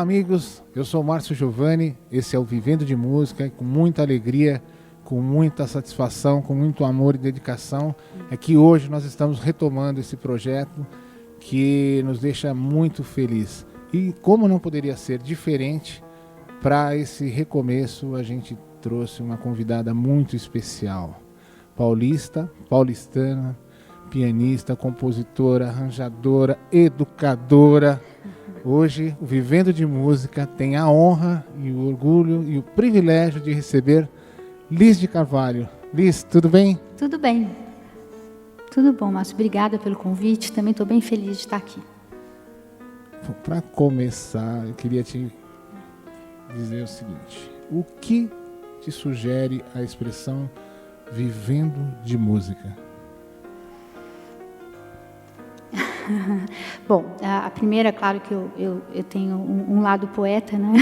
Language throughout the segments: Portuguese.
amigos, eu sou o Márcio Giovanni, esse é o Vivendo de Música, com muita alegria, com muita satisfação, com muito amor e dedicação, é que hoje nós estamos retomando esse projeto que nos deixa muito feliz. E como não poderia ser diferente, para esse recomeço a gente trouxe uma convidada muito especial, paulistana, pianista, compositora, arranjadora, educadora. Hoje, o Vivendo de Música tem a honra e o orgulho e o privilégio de receber Liz de Carvalho. Liz, tudo bem? Tudo bem. Tudo bom, Márcio. Obrigada pelo convite. Também estou bem feliz de estar aqui. Para começar, eu queria te dizer o seguinte. O que te sugere a expressão Vivendo de Música? Bom, a primeira, claro que eu tenho um lado poeta, né?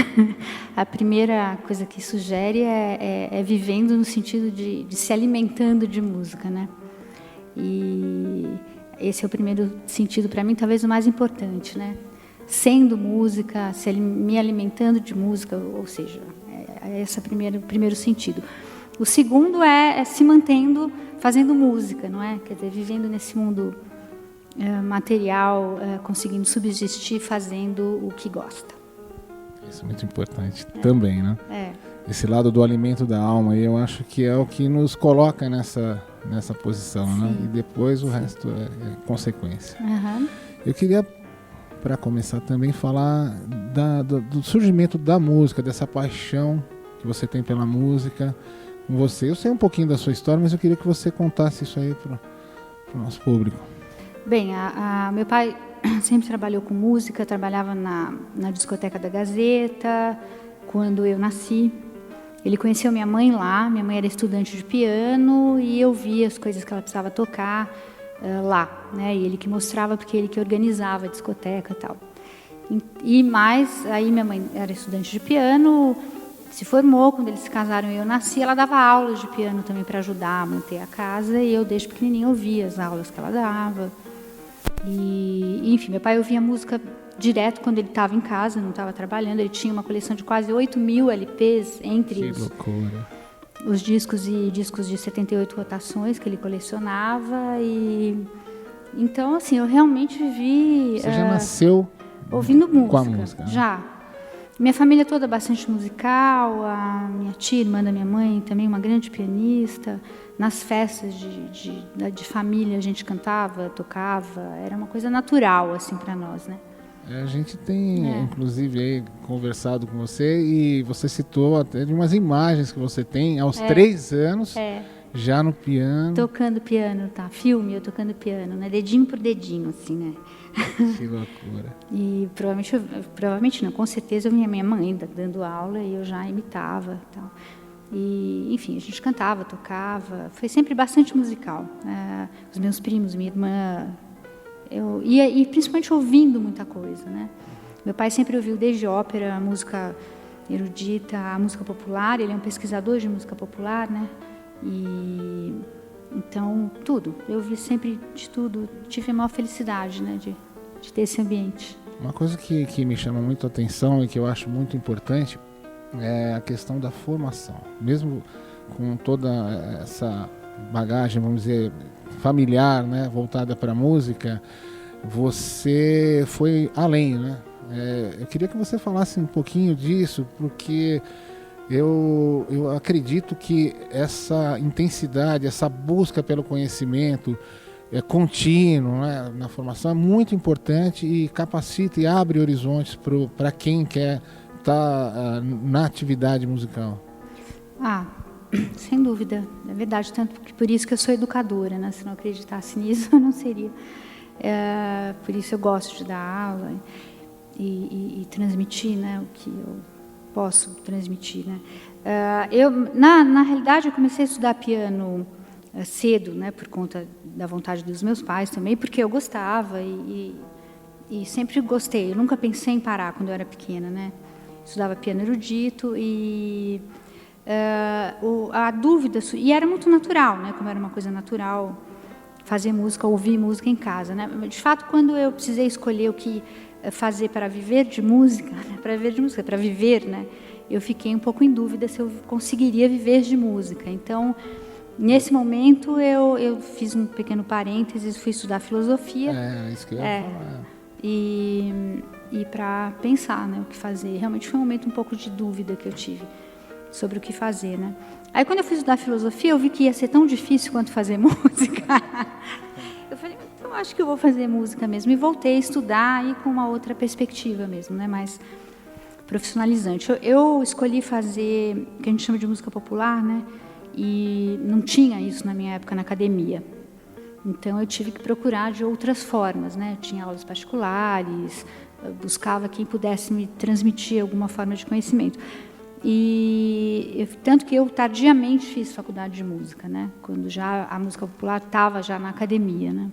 A primeira coisa que sugere é vivendo no sentido de se alimentando de música, né? E esse é o primeiro sentido para mim, talvez o mais importante, né? Sendo música, me alimentando de música, ou seja, esse é o primeiro sentido. O segundo é se mantendo, fazendo música, não é? Quer dizer, vivendo nesse mundo material, conseguindo subsistir fazendo o que gosta. Isso é muito importante também, né? É. Esse lado do alimento da alma, eu acho que é o que nos coloca nessa posição, né? E depois o resto é consequência. Uhum. Eu queria, para começar também, falar do surgimento da música, dessa paixão que você tem pela música com você. Eu sei um pouquinho da sua história, mas eu queria que você contasse isso aí para o nosso público. Bem, meu pai sempre trabalhou com música, trabalhava na discoteca da Gazeta, quando eu nasci. Ele conheceu minha mãe lá, minha mãe era estudante de piano e eu via as coisas que ela precisava tocar lá, né? E ele que mostrava, porque ele que organizava a discoteca e tal. E mais, aí minha mãe era estudante de piano, se formou, quando eles se casaram e eu nasci, ela dava aulas de piano também para ajudar a manter a casa, e eu desde pequenininha ouvia as aulas que ela dava. E, enfim, meu pai ouvia música direto quando ele estava em casa, não estava trabalhando. Ele tinha uma coleção de quase 8.000 LPs entre os discos e discos de 78 rotações que ele colecionava. E então, assim, eu realmente vivi... Você já nasceu ouvindo música? Com a música, né? Já. Minha família toda bastante musical, a minha tia, irmã da minha mãe, também uma grande pianista. Nas festas de família a gente cantava, tocava, era uma coisa natural assim para nós, né? A gente tem, inclusive, aí, conversado com você e você citou até de umas imagens que você tem aos 3 anos, já no piano. Tocando piano, tá? Filme, eu tocando piano, né? Dedinho por dedinho, assim, né? Que loucura. E provavelmente não, com certeza eu via minha mãe dando aula e eu já imitava e tal. E, enfim, a gente cantava, tocava, foi sempre bastante musical. Os meus primos, minha irmã, e principalmente ouvindo muita coisa, né? Meu pai sempre ouviu desde ópera, a música erudita, a música popular, ele é um pesquisador de música popular, né? E então, tudo, eu vi sempre de tudo, tive a maior felicidade, né, de ter esse ambiente. Uma coisa que me chama muito a atenção e que eu acho muito importante é a questão da formação. Mesmo com toda essa bagagem, vamos dizer, familiar, né, voltada para a música, você foi além, né? Eu queria que você falasse um pouquinho disso, porque eu acredito que essa intensidade, essa busca pelo conhecimento contínuo, né, na formação é muito importante e capacita e abre horizontes para quem quer estar na atividade musical. Sem dúvida, é verdade, tanto que por isso que eu sou educadora, né? Se não acreditasse nisso, eu não seria. Por isso eu gosto de dar aula e transmitir, né, o que eu posso transmitir, né? Na realidade, eu comecei a estudar piano cedo, né, por conta da vontade dos meus pais também, porque eu gostava e sempre gostei. Eu nunca pensei em parar quando eu era pequena, né? Estudava piano erudito e a dúvida, e era muito natural, né? Como era uma coisa natural, fazer música, ouvir música em casa, né? De fato, quando eu precisei escolher o que fazer para viver de música, né? Para viver, né? Eu fiquei um pouco em dúvida se eu conseguiria viver de música. Então, nesse momento, eu fiz um pequeno parênteses, fui estudar filosofia. Isso que eu ia falar. E para pensar, né, o que fazer. Realmente foi um momento um pouco de dúvida que eu tive sobre o que fazer, né? Aí, quando eu fui estudar filosofia, eu vi que ia ser tão difícil quanto fazer música. Eu falei, então acho que eu vou fazer música mesmo. E voltei a estudar e com uma outra perspectiva mesmo, né, mais profissionalizante. Eu escolhi fazer o que a gente chama de música popular, né? E não tinha isso na minha época na academia. Então eu tive que procurar de outras formas, né? Eu tinha aulas particulares, buscava quem pudesse me transmitir alguma forma de conhecimento. Tanto que eu tardiamente fiz faculdade de música, né? Quando já a música popular estava já na academia, né?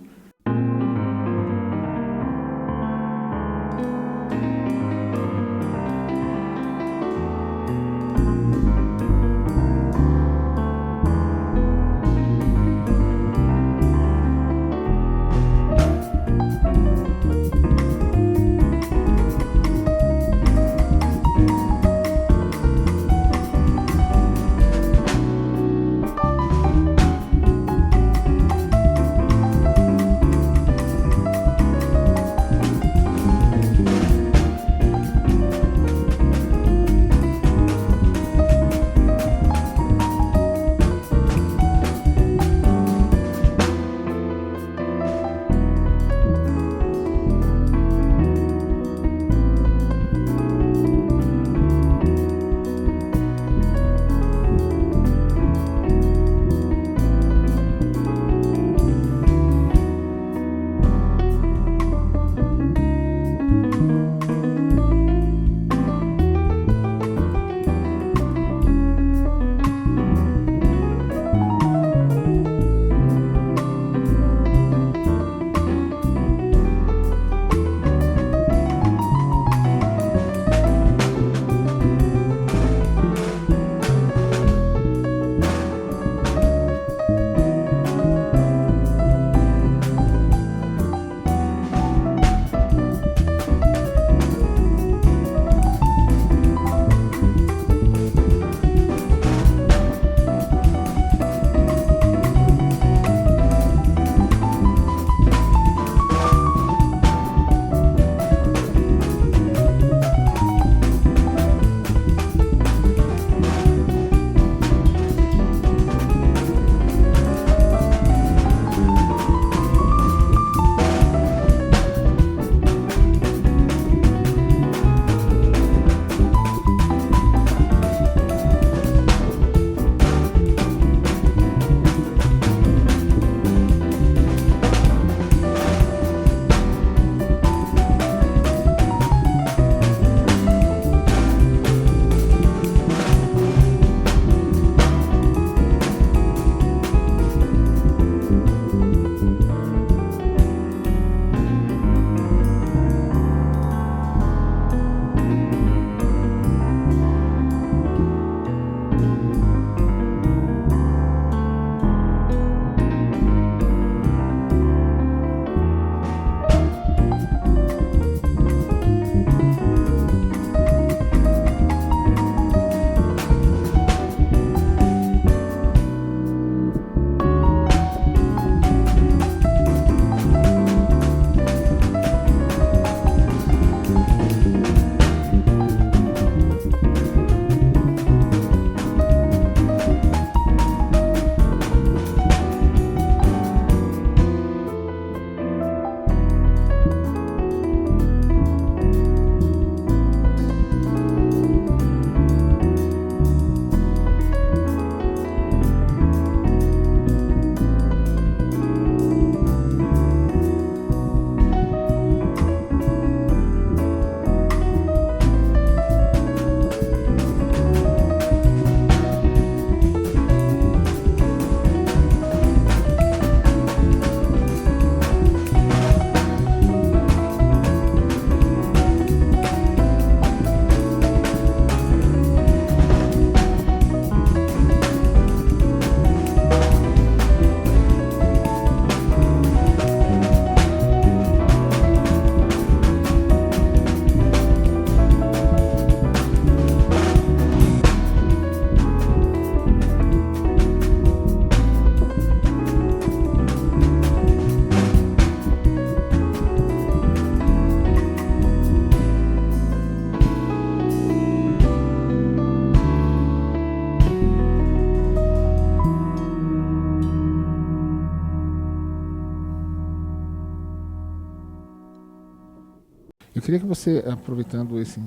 Eu queria que você, aproveitando esse,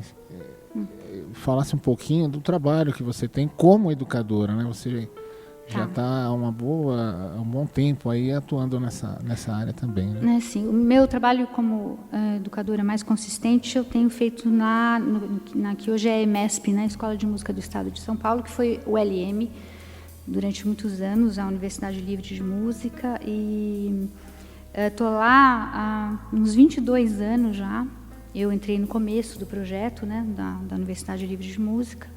falasse um pouquinho do trabalho que você tem como educadora, né? Você já está há um bom tempo aí atuando nessa área também, né? Sim, o meu trabalho como educadora mais consistente eu tenho feito na que hoje é a EMESP, né? Escola de Música do Estado de São Paulo, que foi o LM durante muitos anos, a Universidade Livre de Música, e estou lá há uns 22 anos já. Eu entrei no começo do projeto, né, da Universidade Livre de Música,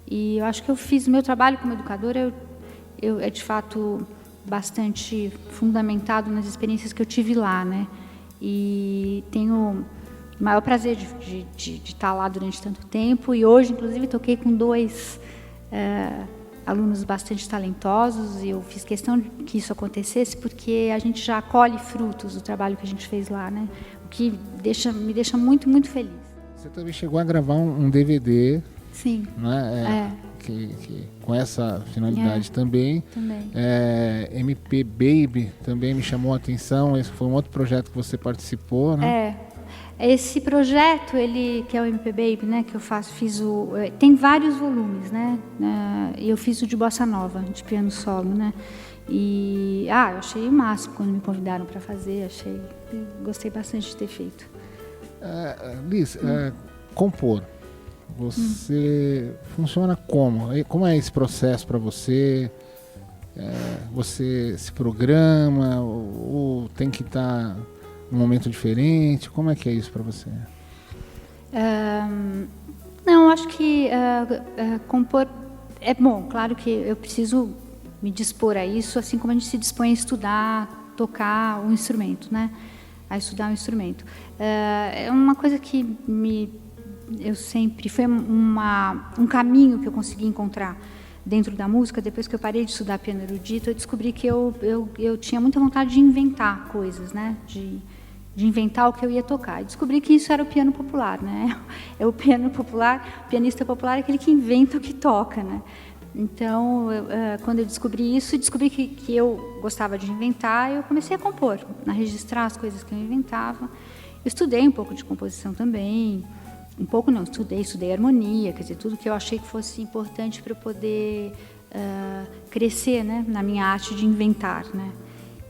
e eu acho que eu fiz meu trabalho como educadora, é de fato bastante fundamentado nas experiências que eu tive lá, né? E tenho o maior prazer de estar lá durante tanto tempo. E hoje, inclusive, toquei com 2 alunos bastante talentosos, e eu fiz questão de que isso acontecesse porque a gente já colhe frutos do trabalho que a gente fez lá, né? O que me deixa muito, muito feliz. Você também chegou a gravar um DVD. Sim. Né? Com essa finalidade também. MP Baby também me chamou a atenção. Esse foi um outro projeto que você participou, né? Esse projeto, que é o MP Baby, né, que eu tem vários volumes, né? Eu fiz o de bossa nova, de piano solo, né? E eu achei o máximo quando me convidaram para fazer. Gostei bastante de ter feito. Liz, compor. Você funciona como? Como é esse processo para você? Você se programa ou tem que estar num momento diferente? Como é que é isso para você? Não, acho que compor é bom. Claro que eu preciso me dispor a isso, assim como a gente se dispõe a estudar, tocar um instrumento, né? A estudar um instrumento. É uma coisa que eu sempre foi um caminho que eu consegui encontrar dentro da música. Depois que eu parei de estudar piano erudito, eu descobri que eu tinha muita vontade de inventar coisas, né? De inventar o que eu ia tocar. E descobri que isso era o piano popular, né? É o piano popular, o pianista popular é aquele que inventa o que toca, né? Então, quando eu descobri isso, descobri que eu gostava de inventar, eu comecei a compor, a registrar as coisas que eu inventava. Eu estudei um pouco de composição também. Um pouco não, estudei harmonia, quer dizer, tudo que eu achei que fosse importante para eu poder crescer, né, na minha arte de inventar, né.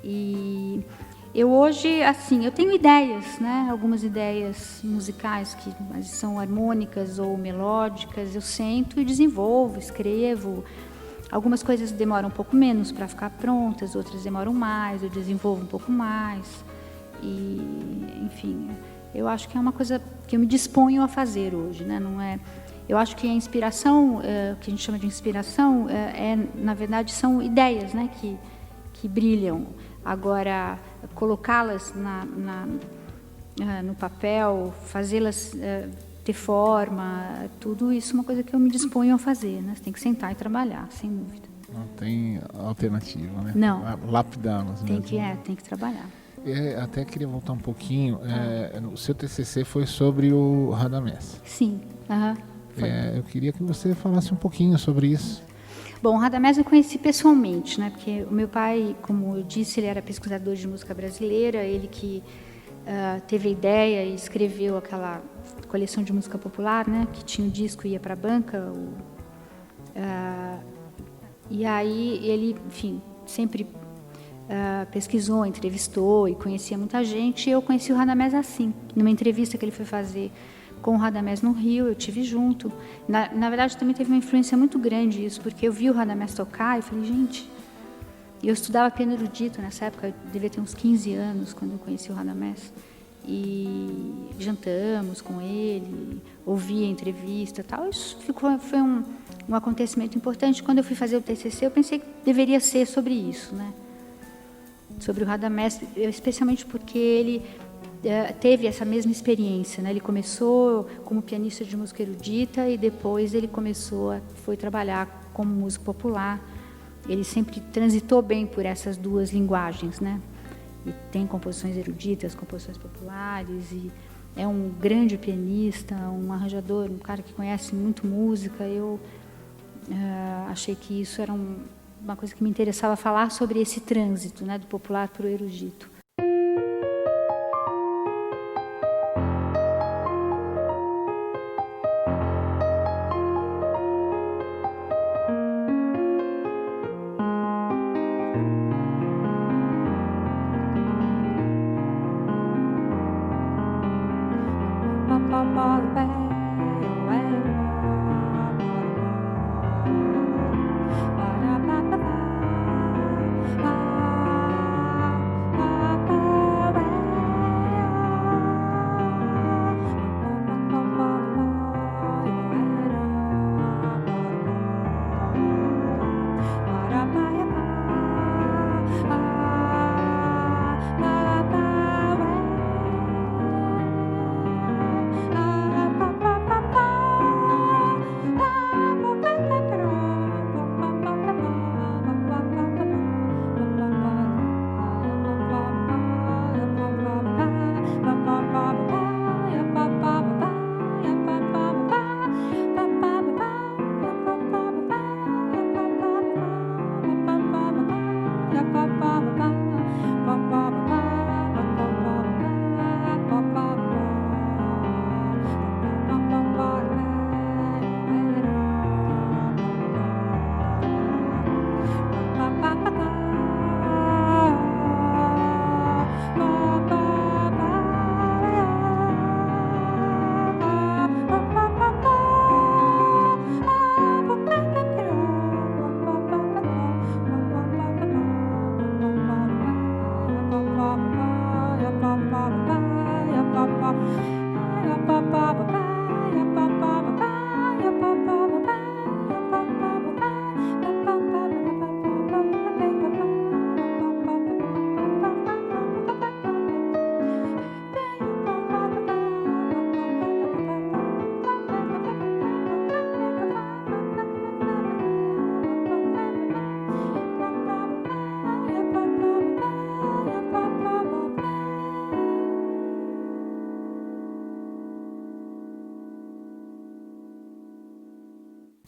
E eu hoje, assim, eu tenho ideias, né, algumas ideias musicais que são harmônicas ou melódicas, eu sento e desenvolvo, escrevo. Algumas coisas demoram um pouco menos para ficar prontas, outras demoram mais, eu desenvolvo um pouco mais. E, enfim, eu acho que é uma coisa que eu me disponho a fazer hoje, né? Não é? Eu acho que a inspiração, que a gente chama de inspiração, na verdade, são ideias, né? Que brilham. Agora, colocá-las no papel, fazê-las ter forma, tudo isso é uma coisa que eu me disponho a fazer, né? Você tem que sentar e trabalhar, sem dúvida. Não tem alternativa, né? Não. Lapidá-las. Tem que trabalhar. Até queria voltar um pouquinho. O seu TCC foi sobre o Radamés. Sim. Eu queria que você falasse um pouquinho sobre isso. Bom, o Radamés eu conheci pessoalmente, né? Porque o meu pai, como eu disse, ele era pesquisador de música brasileira, ele que teve a ideia e escreveu aquela coleção de música popular, né? Que tinha o disco e ia para a banca. E aí ele, enfim, sempre pesquisou, entrevistou e conhecia muita gente. E eu conheci o Radamés assim, numa entrevista que ele foi fazer com o Radamés no Rio, eu tive junto. Na verdade, também teve uma influência muito grande isso, porque eu vi o Radamés tocar e falei, gente... Eu estudava piano erudito nessa época, eu devia ter uns 15 anos quando eu conheci o Radamés. E jantamos com ele, ouvi a entrevista e tal. Isso foi um acontecimento importante. Quando eu fui fazer o TCC, eu pensei que deveria ser sobre isso, né? Sobre o Radamés, especialmente porque ele teve essa mesma experiência, né? Ele começou como pianista de música erudita e depois ele foi trabalhar como músico popular. Ele sempre transitou bem por essas duas linguagens, né? E tem composições eruditas, composições populares, e é um grande pianista, um arranjador, um cara que conhece muito música. Eu achei que isso era uma coisa que me interessava falar sobre esse trânsito, né, do popular para o erudito.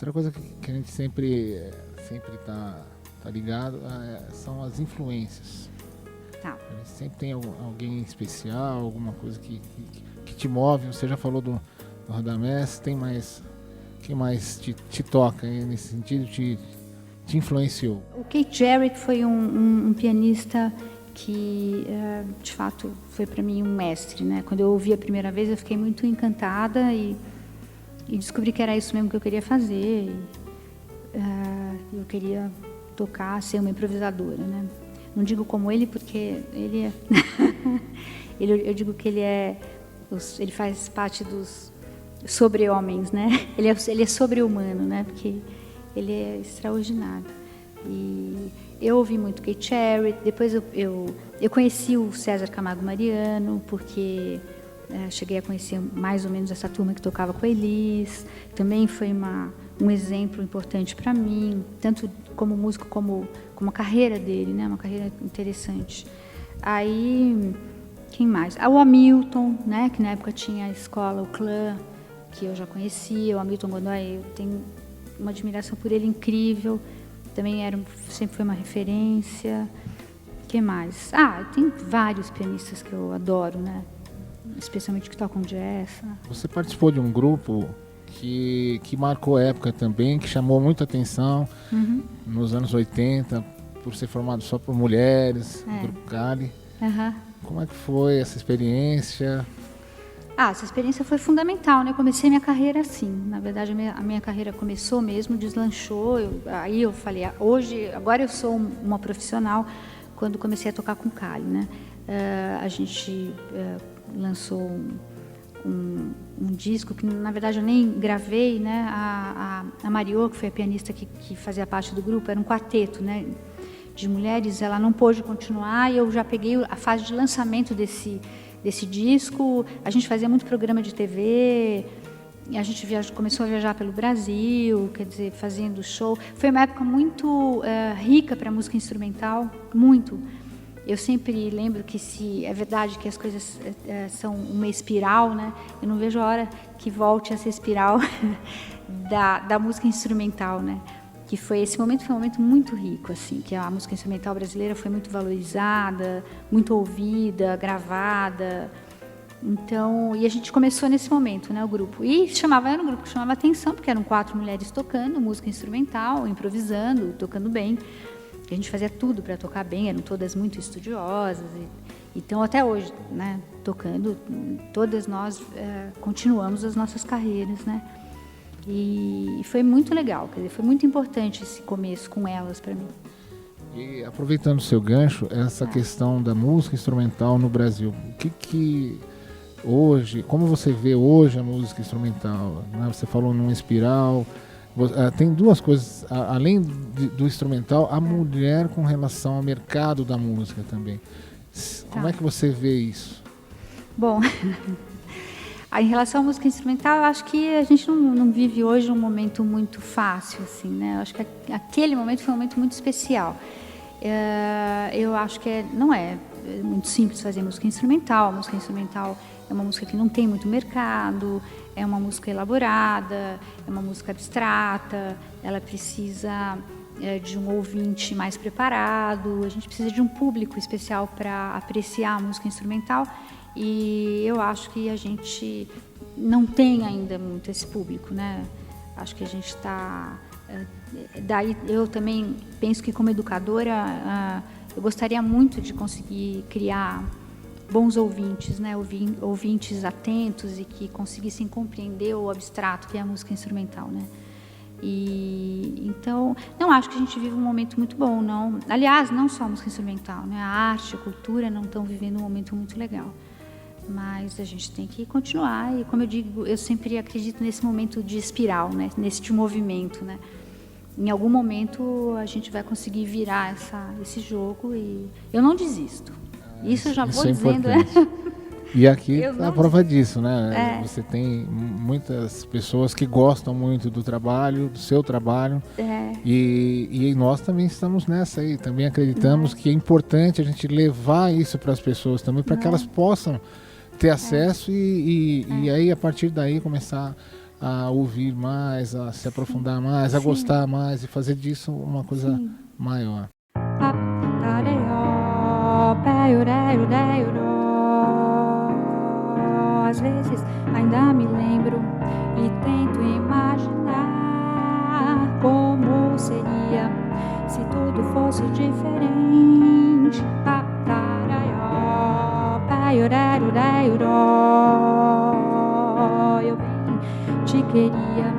Outra coisa que a gente sempre tá ligado são as influências. Tá. A gente sempre tem alguém especial, alguma coisa que te move. Você já falou do Radamés, tem mais... Quem mais te toca nesse sentido, te influenciou? O Keith Jarrett foi um pianista que, de fato, foi para mim um mestre, né? Quando eu ouvi a primeira vez, eu fiquei muito encantada e descobri que era isso mesmo que eu queria fazer. Eu queria tocar, ser uma improvisadora, né? Não digo como ele, porque ele é... eu digo que ele faz parte dos sobre-homens, né? Ele é sobre-humano, né? Porque ele é extraordinário. E eu ouvi muito Keith Jarrett, depois eu conheci o César Camargo Mariano, porque cheguei a conhecer mais ou menos essa turma que tocava com a Elis. Também foi um exemplo importante para mim, tanto como músico como a carreira dele, né? Uma carreira interessante. Aí, quem mais? O Hamilton, né? Que na época tinha a escola, o clã, que eu já conhecia, o Hamilton Godoy. Eu tenho uma admiração por ele incrível. Também sempre foi uma referência. Que mais? Tem vários pianistas que eu adoro, né? Especialmente que tocam jazz. Você participou de um grupo que marcou a época também, que chamou muita atenção nos anos 80, por ser formado só por mulheres, o Grupo Cali. Como é que foi essa experiência? Essa experiência foi fundamental, né? Eu comecei minha carreira assim. Na verdade, a minha carreira começou mesmo, deslanchou. Aí eu falei, agora eu sou uma profissional, quando comecei a tocar com Cali, né? A gente lançou um disco que, na verdade, eu nem gravei, né? A Mariô, que foi a pianista que fazia parte do grupo, era um quarteto, né? De mulheres. Ela não pôde continuar e eu já peguei a fase de lançamento desse disco. A gente fazia muito programa de TV, e a gente começou a viajar pelo Brasil, quer dizer, fazendo show. Foi uma época muito rica para a música instrumental, muito. Eu sempre lembro que, se é verdade que as coisas são uma espiral, né? Eu não vejo a hora que volte essa espiral da música instrumental, né? Que esse momento foi um momento muito rico, assim, que a música instrumental brasileira foi muito valorizada, muito ouvida, gravada. Então, e a gente começou nesse momento, né, o grupo. E era um grupo que chamava atenção, porque eram 4 mulheres tocando música instrumental, improvisando, tocando bem. A gente fazia tudo para tocar bem, eram todas muito estudiosas Então, até hoje, né, tocando, todas nós continuamos as nossas carreiras, né? E foi muito legal, quer dizer, foi muito importante esse começo com elas para mim. E aproveitando o seu gancho, essa questão da música instrumental no Brasil, o que hoje, como você vê hoje a música instrumental? Né? Você falou numa espiral, tem duas coisas, além do instrumental, a mulher com relação ao mercado da música também. Como é que você vê isso? Bom, em relação à música instrumental, eu acho que a gente não vive hoje um momento muito fácil, assim, né? Eu acho que aquele momento foi um momento muito especial. Eu acho que não é muito simples fazer música instrumental. A música instrumental é uma música que não tem muito mercado, é uma música elaborada, é uma música abstrata, ela precisa de um ouvinte mais preparado, a gente precisa de um público especial para apreciar a música instrumental, e eu acho que a gente não tem ainda muito esse público, né? Acho que a gente está... Daí eu também penso que, como educadora, eu gostaria muito de conseguir criar bons ouvintes, né? Ouvintes atentos e que conseguissem compreender o abstrato que é a música instrumental, né? E então não acho que a gente vive um momento muito bom, não. Aliás, não só a música instrumental, né? A arte, a cultura não estão vivendo um momento muito legal. Mas a gente tem que continuar e, como eu digo, eu sempre acredito nesse momento de espiral, né? Nesse movimento, né? Em algum momento a gente vai conseguir virar esse jogo e eu não desisto. Isso eu já vou dizendo. E aqui é a prova disso, né? Você tem muitas pessoas que gostam muito do trabalho, do seu trabalho. E nós também estamos nessa aí. Também acreditamos que é importante a gente levar isso para as pessoas também, para que elas possam ter acesso e aí, a partir daí, começar a ouvir mais, a se aprofundar mais, a gostar mais e fazer disso uma coisa maior. Às vezes ainda me lembro e tento imaginar como seria se tudo fosse diferente. Eu bem te queria,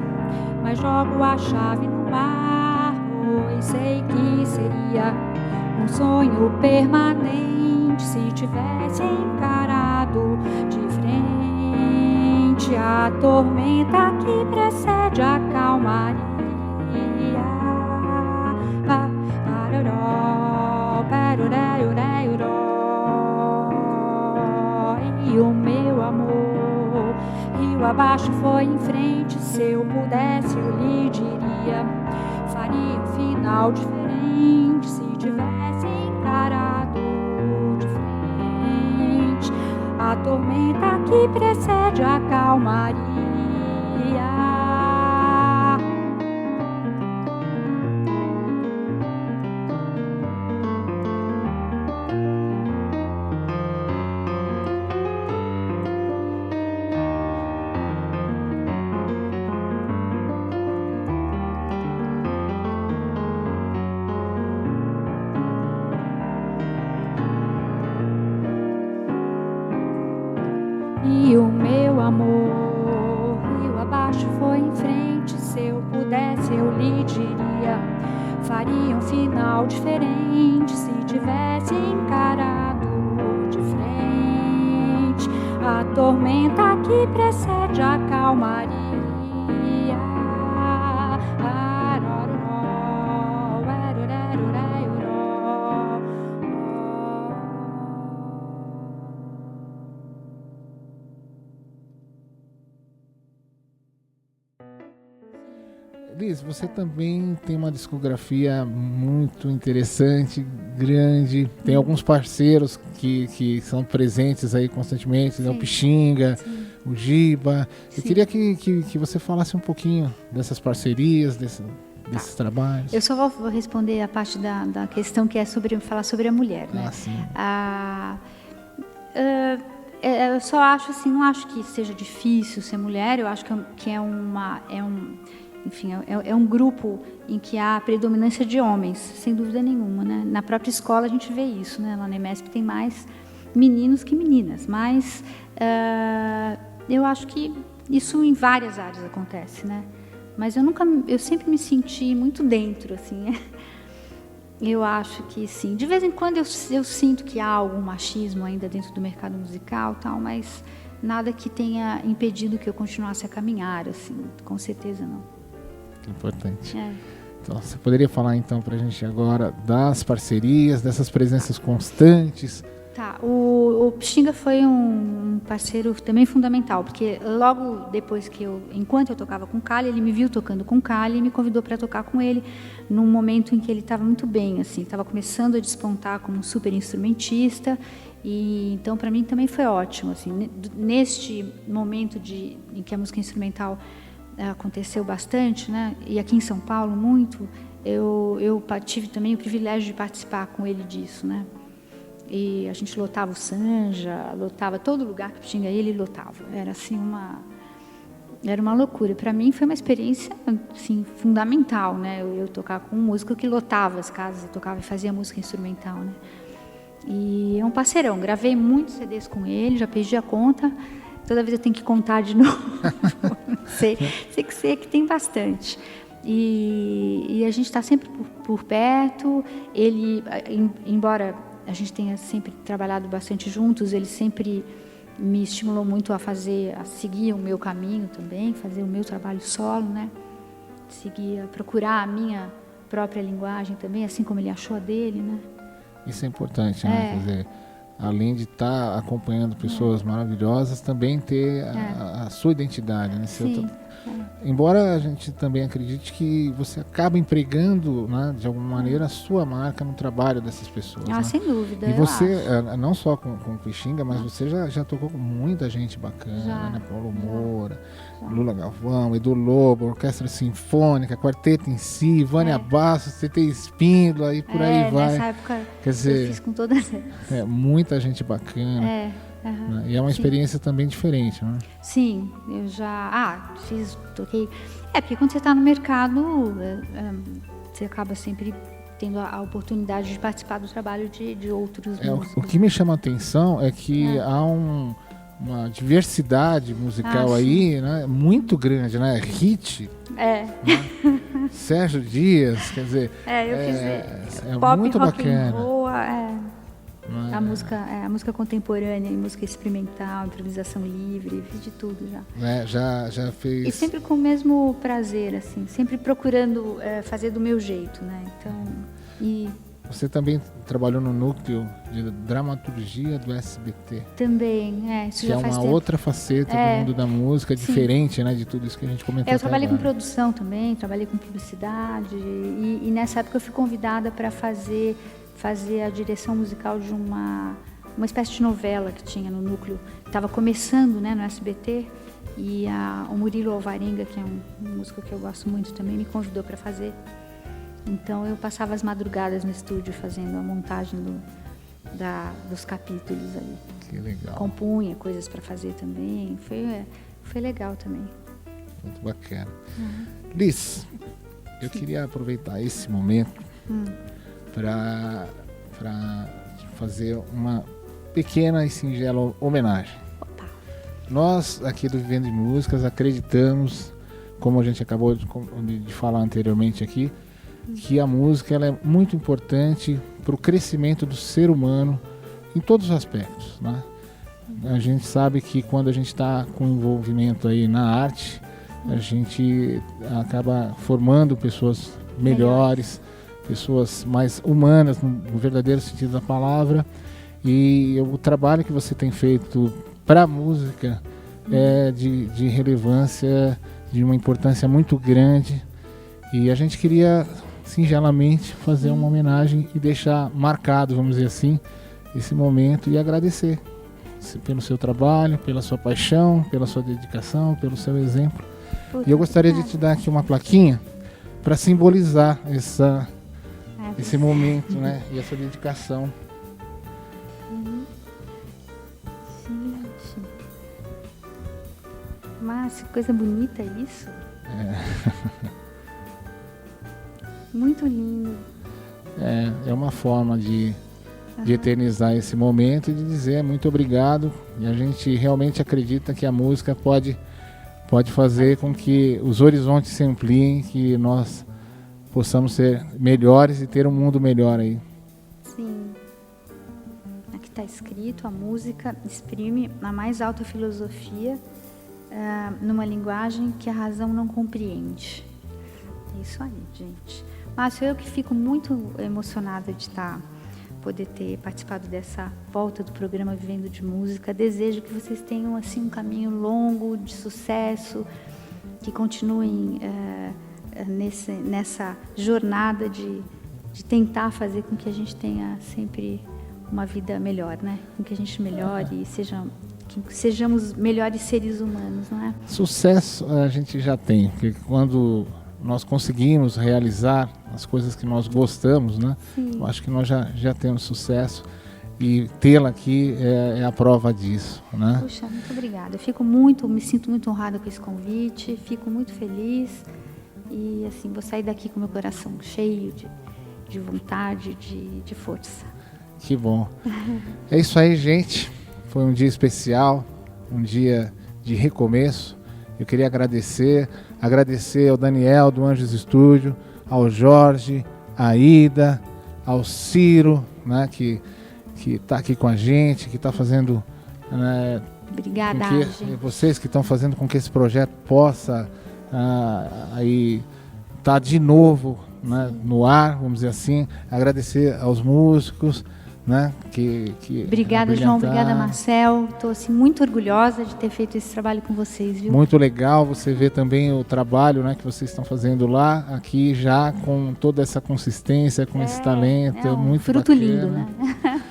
mas jogo a chave no mar, pois sei que seria um sonho permanente se tivesse encarado de frente a tormenta que precede a calmaria. E o meu amor, rio abaixo foi em frente. Se eu pudesse eu lhe diria, faria um final diferente se tivesse encarado de frente a tormenta que precede a calmaria. E o meu amor, rio abaixo foi em frente. Se eu pudesse eu lhe diria, faria um final diferente se tivesse encarado de frente a tormenta que precede a calmaria. Liz, você também tem uma discografia muito interessante, grande. Tem alguns parceiros que são presentes aí constantemente, né? O Pixinga, o Giba. Eu queria que você falasse um pouquinho dessas parcerias, desses trabalhos. Eu só vou responder a parte da questão que é falar sobre a mulher, né? Eu só acho assim, não acho que seja difícil ser mulher. Eu acho que é um grupo em que há predominância de homens, sem dúvida nenhuma, né? Na própria escola a gente vê isso, né? Lá na EMESP tem mais meninos que meninas, mas eu acho que isso em várias áreas acontece, né? Mas eu sempre me senti muito dentro, assim. Eu acho que sim. De vez em quando eu sinto que há algum machismo ainda dentro do mercado musical, tal, mas nada que tenha impedido que eu continuasse a caminhar, assim. Com certeza não. Importante. Então, você poderia falar então pra gente agora das parcerias, dessas presenças constantes? Tá, o Pixinga foi um parceiro também fundamental, porque logo depois enquanto eu tocava com o Cali, ele me viu tocando com o Cali e me convidou para tocar com ele num momento em que ele estava muito bem, assim, estava começando a despontar como um super instrumentista, e então para mim também foi ótimo, assim, neste momento em que a música instrumental aconteceu bastante, né, e aqui em São Paulo muito, eu tive também o privilégio de participar com ele disso, né. E a gente lotava o Sanja, lotava todo lugar que tinha ele lotava. Era assim era uma loucura. Para mim foi uma experiência assim fundamental, né? Eu tocar com um músico que lotava as casas, tocava e fazia música instrumental, né? E é um parceirão. Gravei muitos CDs com ele, já perdi a conta. Toda vez eu tenho que contar de novo. sei que tem bastante. E a gente está sempre por perto. Ele, embora a gente tenha sempre trabalhado bastante juntos, ele sempre me estimulou muito a seguir o meu caminho também, fazer o meu trabalho solo, né? Procurar a minha própria linguagem também, assim como ele achou a dele, né? Isso é importante, né? Quer dizer, além de estar acompanhando pessoas maravilhosas, também ter a sua identidade, né? Sim. Embora a gente também acredite que você acaba empregando, né, de alguma maneira, a sua marca no trabalho dessas pessoas. Né? Sem dúvida. E você, não só com o Pixinga, mas você já tocou com muita gente bacana, né? Paulo Moura, Lula Galvão, Edu Lobo, Orquestra Sinfônica, Quarteto em Si, Vânia Bastos, TT Espíndola e por aí vai. Nessa época quer dizer, eu fiz com todas elas. Muita gente bacana. Né? E é uma experiência também diferente, né? Sim, eu já toquei. Porque quando você está no mercado, você acaba sempre tendo a oportunidade de participar do trabalho de outros músicos. O que me chama a atenção é que há uma diversidade musical aí, né? Muito grande, né? Hit. Né? Sérgio Dias, quer dizer. Eu fiz pop, muito rock bacana. And roll, a música contemporânea, música experimental, improvisação livre, fiz de tudo já. Já fez. E sempre com o mesmo prazer, assim, sempre procurando fazer do meu jeito, né? Então, Você também trabalhou no núcleo de dramaturgia do SBT. Também, isso que já faz uma tempo. outra faceta do mundo da música, diferente, né, de tudo isso que a gente comentou. Eu trabalhei com produção também, trabalhei com publicidade, e nessa época eu fui convidada para fazer a direção musical de uma espécie de novela que tinha no núcleo. Estava começando, né, no SBT, e o Murilo Alvarenga, que é um músico que eu gosto muito também, me convidou para fazer. Então eu passava as madrugadas no estúdio fazendo a montagem dos capítulos ali. Que legal. Compunha coisas para fazer também. Foi legal também. Muito bacana. Liz, eu queria aproveitar esse momento para fazer uma pequena e singela homenagem. Opa. Nós, aqui do Vivendo de Músicas, acreditamos, como a gente acabou de falar anteriormente aqui, que a música ela é muito importante para o crescimento do ser humano em todos os aspectos, né? A gente sabe que quando a gente está com envolvimento aí na arte, a gente acaba formando pessoas melhores, pessoas mais humanas, no verdadeiro sentido da palavra. E o trabalho que você tem feito para a música é de relevância, de uma importância muito grande. E a gente queria, singelamente, fazer uma homenagem e deixar marcado, vamos dizer assim, esse momento e agradecer pelo seu trabalho, pela sua paixão, pela sua dedicação, pelo seu exemplo. E eu gostaria de te dar aqui uma plaquinha para simbolizar esse momento, né? E essa dedicação. Gente, mas que coisa bonita isso. Muito lindo. É uma forma de de eternizar esse momento e de dizer muito obrigado. E a gente realmente acredita que a música pode fazer com que os horizontes se ampliem, que nós possamos ser melhores e ter um mundo melhor aí. Sim. Aqui está escrito: a música exprime a mais alta filosofia numa linguagem que a razão não compreende. É isso aí, gente. Márcio, eu que fico muito emocionada de poder ter participado dessa volta do programa Vivendo de Música. Desejo que vocês tenham assim um caminho longo de sucesso, que continuem nessa jornada de tentar fazer com que a gente tenha sempre uma vida melhor, né? Com que a gente melhore e que sejamos melhores seres humanos, não é? Sucesso a gente já tem, porque quando nós conseguimos realizar as coisas que nós gostamos, né? Sim. Eu acho que nós já temos sucesso e tê-la aqui é a prova disso, né? Puxa, muito obrigada. Me sinto muito honrada com esse convite, fico muito feliz e assim vou sair daqui com meu coração cheio de vontade, de força. Que bom. É isso aí, gente. Foi um dia especial, um dia de recomeço. Eu queria agradecer ao Daniel do Anjos Estúdio, ao Jorge, à Ida, ao Ciro, né, que está aqui com a gente, que está fazendo... Obrigada, gente. Vocês que estão fazendo com que esse projeto possa aí estar de novo, né, no ar, vamos dizer assim. Agradecer aos músicos, né, Obrigada, João. Obrigada, Marcel. Estou assim, muito orgulhosa de ter feito esse trabalho com vocês, viu? Muito legal você ver também o trabalho, né, que vocês estão fazendo lá, aqui já com toda essa consistência, com esse talento. É um muito fruto bacana. lindo, né?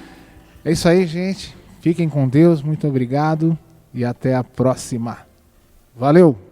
É isso aí, gente. Fiquem com Deus. Muito obrigado e até a próxima. Valeu!